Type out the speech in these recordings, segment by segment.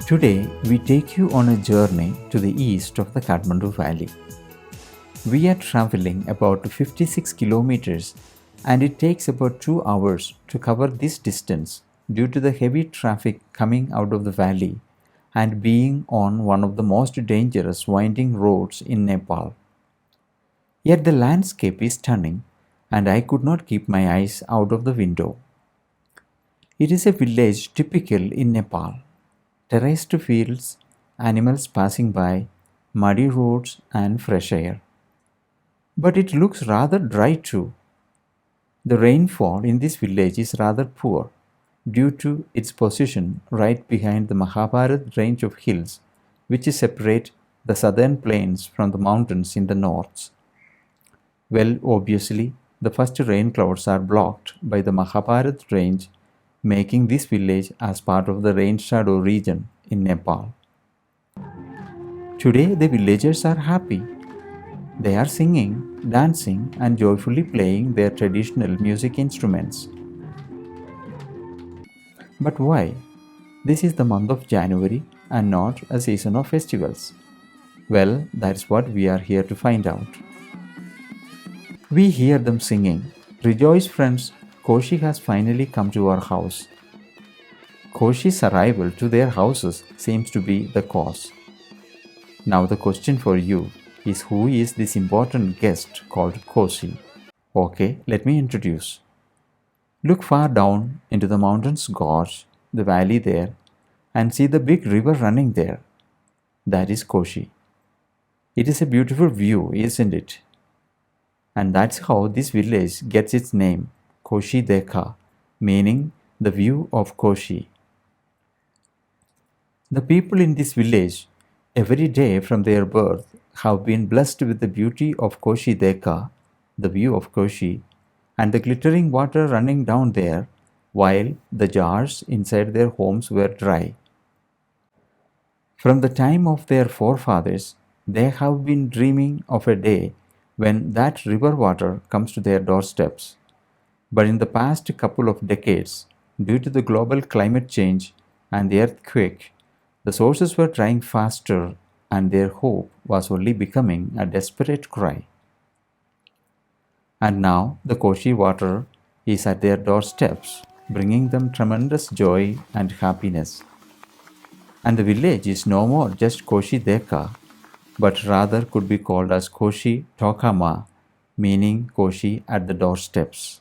Today, we take you on a journey to the east of the Kathmandu Valley. We are traveling about 56 kilometers and it takes about 2 hours to cover this distance due to the heavy traffic coming out of the valley and being on one of the most dangerous winding roads in Nepal. Yet the landscape is stunning and I could not keep my eyes out of the window. It is a village typical in Nepal. Terraced fields, animals passing by, muddy roads and fresh air. But it looks rather dry too. The rainfall in this village is rather poor due to its position right behind the Mahabharat range of hills which separate the southern plains from the mountains in the north. Well, obviously, the first rain clouds are blocked by the Mahabharat range, making this village as part of the rain shadow region in Nepal. Today, the villagers are happy. They are singing, dancing, and joyfully playing their traditional music instruments. But why? This is the month of January and not a season of festivals. Well, that's what we are here to find out. We hear them singing, "Rejoice friends, Koshi has finally come to our house." Koshi's arrival to their houses seems to be the cause. Now the question for you is, who is this important guest called Koshi? Okay, let me introduce. Look far down into the mountain's gorge, the valley there, and see the big river running there. That is Koshi. It is a beautiful view, isn't it? And that's how this village gets its name, Koshi Dekha, meaning the view of Koshi. The people in this village, every day from their birth, have been blessed with the beauty of Koshi Dekha, the view of Koshi, and the glittering water running down there, while the jars inside their homes were dry. From the time of their forefathers, they have been dreaming of a day when that river water comes to their doorsteps. But in the past couple of decades, due to the global climate change and the earthquake, the sources were drying faster and their hope was only becoming a desperate cry. And now the Koshi water is at their doorsteps, bringing them tremendous joy and happiness. And the village is no more just Koshi Dekha, but rather could be called as Koshi Tokama, meaning Koshi at the doorsteps.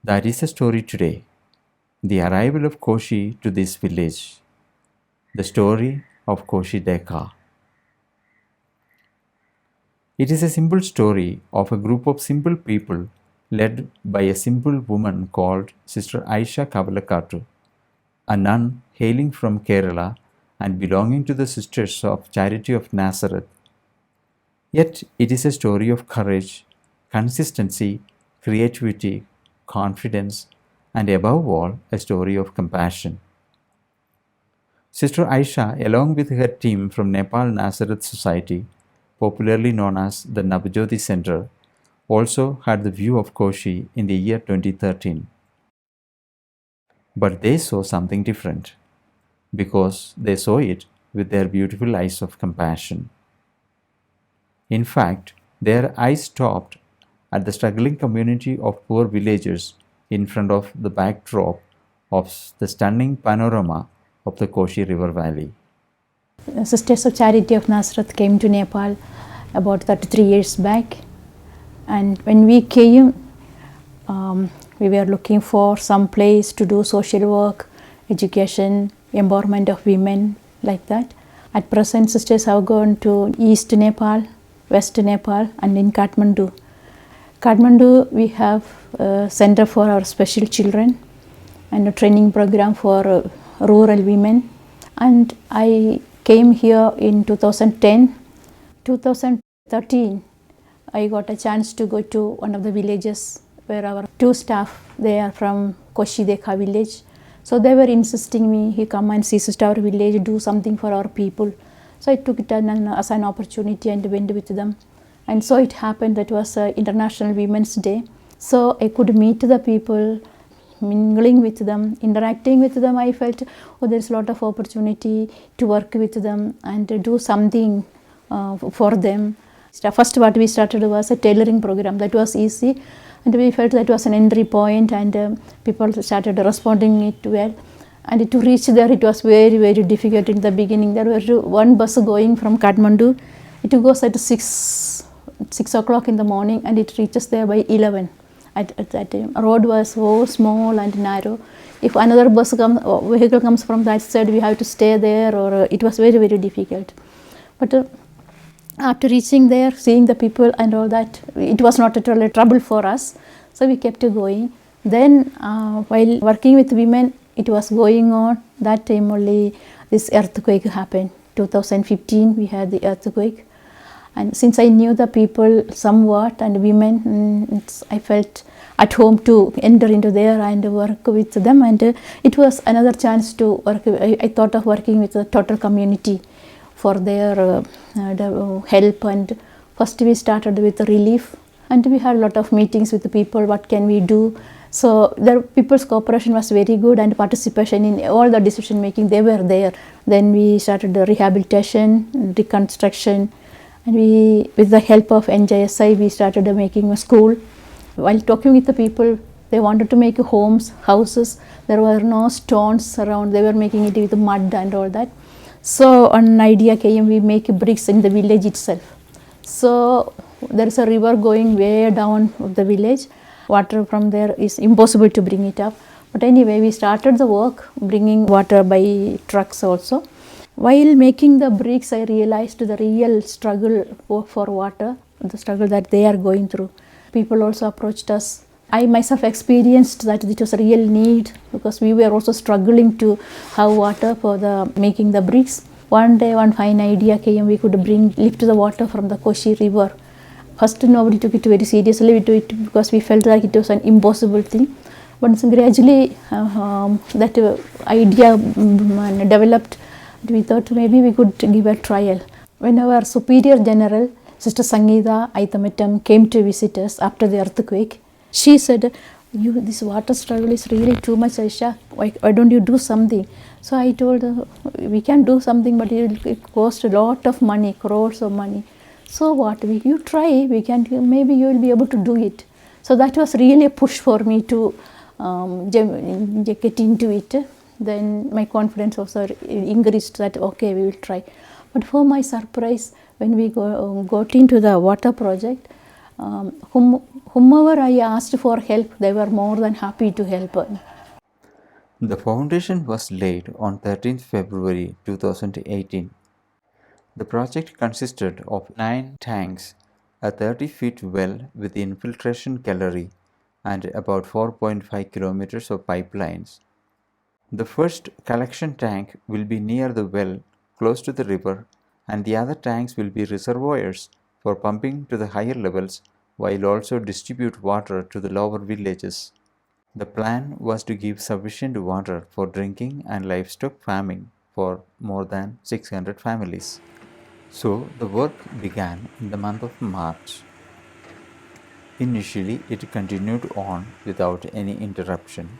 That is the story today, the arrival of Koshi to this village, the story of Koshi Dekha. It is a simple story of a group of simple people led by a simple woman called Sister Aisha Kavalakattu, a nun hailing from Kerala and belonging to the Sisters of Charity of Nazareth. Yet it is a story of courage, consistency, creativity, confidence, and above all, a story of compassion. Sister Aisha, along with her team from Nepal Nazareth Society, popularly known as the Navjoti Center, also had the view of Koshi in the year 2013. But they saw something different, because they saw it with their beautiful eyes of compassion. In fact, their eyes stopped at the struggling community of poor villagers in front of the backdrop of the stunning panorama of the Koshi River Valley. Sisters of Charity of Nazareth came to Nepal about 33 years back, and when we came, we were looking for some place to do social work, education, empowerment of women, like that. At present, sisters have gone to East Nepal, West Nepal, and in Kathmandu. Kathmandu, we have a center for our special children and a training program for rural women. And I came here in 2010. 2013, I got a chance to go to one of the villages where our two staff, they are from Koshi Dekha village. So they were insisting me, he come and see sister our village, do something for our people. So I took it as an opportunity and went with them. And so it happened that was International Women's Day. So I could meet the people, mingling with them, interacting with them, I felt, oh, there's a lot of opportunity to work with them and to do something for them. First what we started was a tailoring program. That was easy, and we felt that was an entry point, and people started responding it well. And to reach there, it was very, very difficult in the beginning. There was one bus going from Kathmandu. It goes at 6 o'clock in the morning, and it reaches there by 11. At that time, road was so small and narrow. If another vehicle comes from that side, we have to stay there, or it was very, very difficult. But after reaching there, seeing the people and all that, it was not at all a trouble for us. So we kept going. Then while working with women, it was going on. That time only this earthquake happened. 2015 we had the earthquake. And since I knew the people somewhat and women, I felt at home to enter into there and work with them. And it was another chance to work. I thought of working with the total community for their help. And first we started with relief, and we had a lot of meetings with the people. What can we do? So the people's cooperation was very good, and participation in all the decision making, they were there. Then we started the rehabilitation, reconstruction, and we, with the help of NJSI, we started making a school. While talking with the people, they wanted to make homes, houses. There were no stones around. They were making it with mud and all that. So an idea came, we make bricks in the village itself. So there is a river going way down the village. Water from there is impossible to bring it up. But anyway, we started the work, bringing water by trucks also. While making the bricks, I realized the real struggle for water, the struggle that they are going through. People also approached us. I myself experienced that it was a real need, because we were also struggling to have water for making the bricks. One day, one fine idea came, we could lift the water from the Koshi river. First, nobody took it very seriously because we felt like it was an impossible thing. But gradually, that idea developed. We thought maybe we could give a trial. When our Superior General, Sister Sangeeta Aithamittam, came to visit us after the earthquake, she said, this water struggle is really too much, Aisha. Why don't you do something? So I told her, we can do something, but it will cost a lot of money, crores of money. So what, you try, maybe you will be able to do it. So that was really a push for me to get into it. Then my confidence also increased that, okay, we will try. But for my surprise, when we got into the water project, whomever I asked for help, they were more than happy to help. The foundation was laid on 13th February 2018. The project consisted of 9 tanks, a 30-feet well with infiltration gallery, and about 4.5 kilometers of pipelines. The first collection tank will be near the well, close to the river, and the other tanks will be reservoirs for pumping to the higher levels, while also distribute water to the lower villages. The plan was to give sufficient water for drinking and livestock farming for more than 600 families. So the work began in the month of March. Initially, it continued on without any interruption.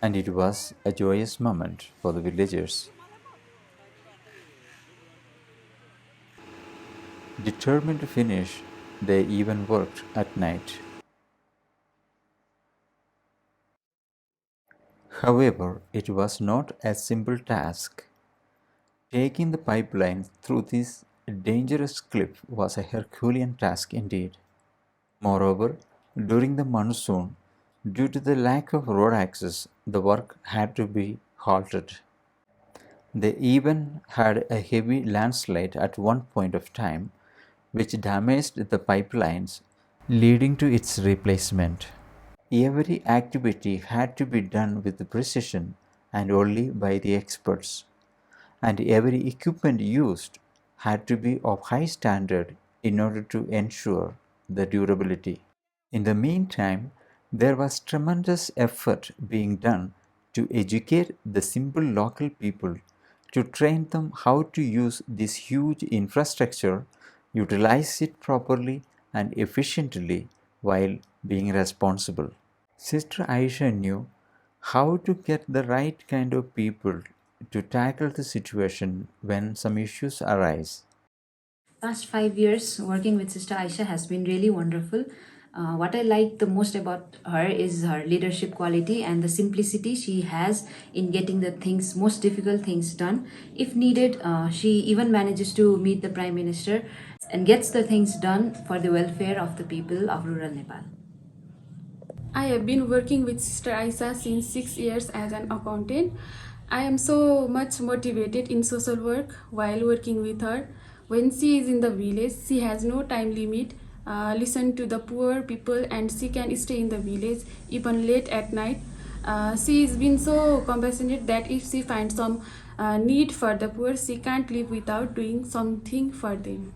And it was a joyous moment for the villagers. Determined to finish, they even worked at night. However, it was not a simple task. Taking the pipeline through this dangerous cliff was a Herculean task indeed. Moreover, during the monsoon, due to the lack of road access, the work had to be halted. They even had a heavy landslide at one point of time, which damaged the pipelines, leading to its replacement. Every activity had to be done with precision and only by the experts, and every equipment used had to be of high standard in order to ensure the durability. In the meantime, there was tremendous effort being done to educate the simple local people to train them how to use this huge infrastructure, utilize it properly and efficiently while being responsible. Sister Aisha knew how to get the right kind of people to tackle the situation when some issues arise. Past 5 years working with Sister Aisha has been really wonderful. What I like the most about her is her leadership quality and the simplicity she has in getting the things, most difficult things done. If needed, she even manages to meet the Prime Minister and gets the things done for the welfare of the people of rural Nepal. I have been working with Sister Aisha since 6 years as an accountant. I am so much motivated in social work while working with her. When she is in the village, she has no time limit. Listen to the poor people and she can stay in the village even late at night. She has been so compassionate that if she finds some need for the poor, she can't live without doing something for them.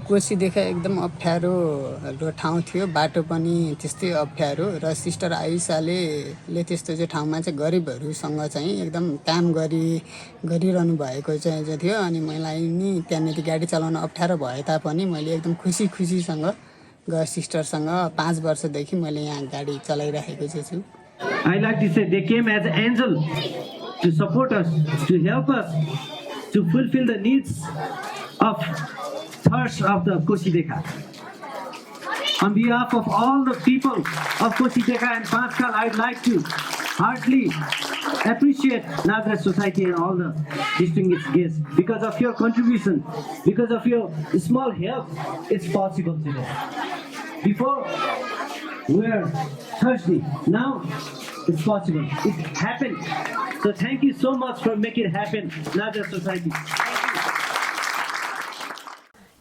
Koshi देखा एकदम अप्ठ्यारो ठाउँ थियो, बाटो पनि त्यस्तै अप्ठ्यारो र sister आइसाले त्यस्तो चाहिँ ठाउँमा चाहिँ गरिबहरूसँग चाहिँ एकदम काम गरिरहनु भएको चाहिँ थियो। अनि मलाई नि त्यहाँनेरि गाडी चलाउन अप्ठ्यारो भए तापनि मैले एकदम खुसीसँग सिस्टरसँग 5 वर्षदेखि मैले यहाँ गाडी चलाइरहेको छु। I like to say they came as angel to support us, to help us, to fulfill the needs of thirst of the Koshi Dekha. On behalf of all the people of Koshi Dekha and Panchkal, I'd like to heartily appreciate Nazareth Society and all the distinguished guests. Because of your contribution, because of your small help, it's possible today. Before, we were thirsty. Now, it's possible. It happened. So thank you so much for making it happen, Nazareth Society.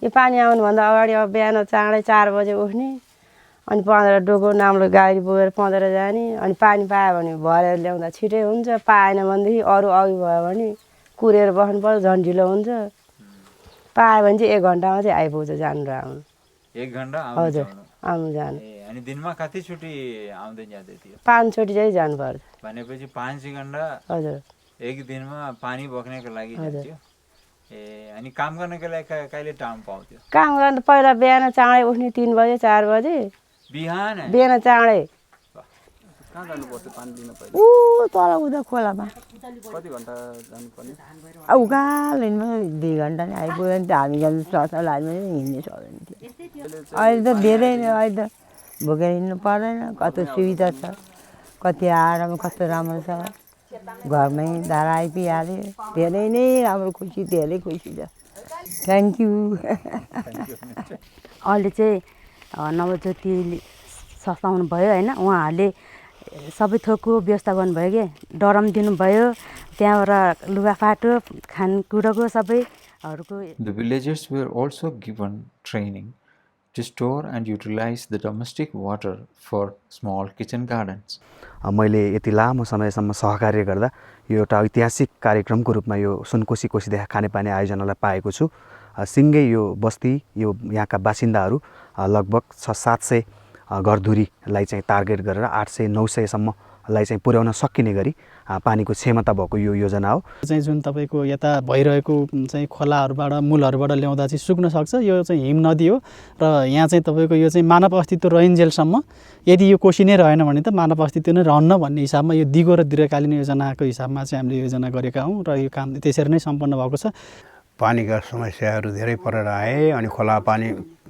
यो पानी आउनुभन्दा अगाडि अब बिहान चाँडै 4 बजे उठ्ने अनि 15 डोको नाम्लो गाडी बोकेर 15 जाने अनि पानी पायो भने भरेर ल्याउँदा छिटै हुन्छ पाएन भनेदेखि अरु अघि भयो भने कुरेर बस्नु पर्छ झन् ढिलो हुन्छ पायो भने चाहिँ 1 घण्टामा चाहिँ आइपुग्छ जानु र आउनु 1 घण्टा आउनु जानु अनि दिनमा कति छुट्टी आउँदै जाँदै थियो 5 चोटी चाहिँ जानु पर्छ भनेपछि 5 घण्टा हजुर एक दिनमा पानी बोक्नको लागि जान्थ्यो अनि काम गर्नको लागि कहिले टाइम पाउँथ्यो काम गर्न पहिला बिहान चाँडै उठ्ने 3 बजे 4 बजे बिहान चाँडै कहाँ जानु पर्छ पानी लिन पहिले तल उता खोलामा कति घण्टा जानु पर्ने उकालैमा 2 घण्टा नै आइपुग्यो नि त हामी जानु सक्छ लाजमा हिँड्ने सक्दैन थियो अहिले त धेरै नै अहिले त बोकेर हिँड्नु पर्दैन कति सुविधा छ कति आराम कस्तो राम्रो छ घरमै धारा आइपुग्यो धेरै नै राम्रो खुसी धेरै खुसी छ थ्यांक यू अहिले चाहिँ नवज्योति संस्थाउनु भयो हैन उहाँहरूले सबै थोकको व्यवस्था गर्नुभयो के डरम दिनुभयो त्यहाँबाट लुगाफाटो खानकुराको सबैहरुको The villagers were also given training to store and utilize the domestic water for small kitchen gardens. मैले यति लामो समयसम्म सहकार्य गर्दा यो एउटा ऐतिहासिक कार्यक्रमको रूपमा यो सुनकोशी कोशी देखा खानेपानी आयोजनालाई पाएको छु। सिंगै यो बस्ती यो यहाँका बासिन्दाहरू लगभग 600-700 घरधुरीलाई चाहिँ टार्गेट गरेर 800-900 सम्मलाई चाहिँ पुर्याउन सकिने गरी पानीको क्षमता भएको यो योजना हो। चाहिँ जुन तपाईको यता भइरहेको चाहिँ खोलाहरुबाट मूलहरुबाट ल्याउँदा चाहिँ सुक्न सक्छ यो चाहिँ हिम नदी हो र यहाँ चाहिँ तपाईको यो चाहिँ मानव अस्तित्व रहन्जेलसम्म यदि यो कोशी नै रहेन भने त मानव अस्तित्व नै रहन्न भन्ने हिसाबमा यो दिगो र दीर्घकालीन योजनाको हिसाबमा चाहिँ हामीले योजना गरेका हौं र यो काम त्यसरी नै सम्पन्न भएको छ। पानीका समस्याहरू धेरै परेर आए अनि खोला पानी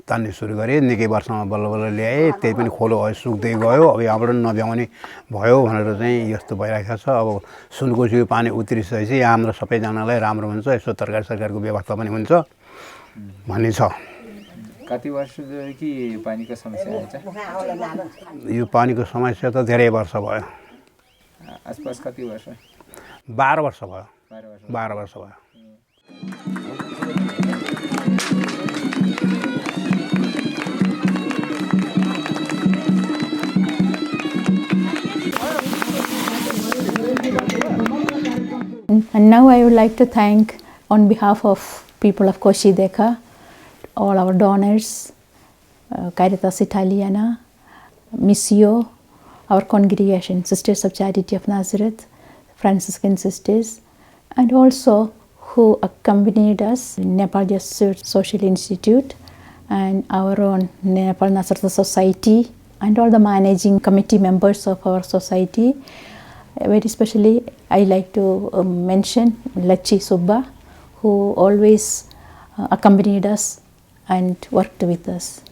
तान्ने सुरु गरे निकै वर्षमा बल्ल बल्ल ल्याए त्यही पनि खोलो सुक्दै गयो अब यहाँबाट नभ्याउने भयो भनेर चाहिँ यस्तो भइरहेको छ। अब सुनकोशीको पानी उत्रिसकेपछि यहाँ हाम्रो सबैजनालाई राम्रो हुन्छ यसो तरकारी सरकारको व्यवस्था पनि हुन्छ भन्ने छ। कति वर्षदेखि पानीको समस्या आएछ यो पानीको समस्या त धेरै वर्ष भयो आसपास कति वर्ष 12 वर्ष भयो 12 वर्ष भयो। And now I would like to thank on behalf of people of Koshi Dekha, all our donors, Caritas Italiana, Missio, our congregation, Sisters of Charity of Nazareth, Franciscan Sisters, and also who accompanied us in Nepal Jesuit Social Institute and our own Nepal Nasrata Society and all the managing committee members of our society. Very especially I like to mention Lachi Subba, who always accompanied us and worked with us.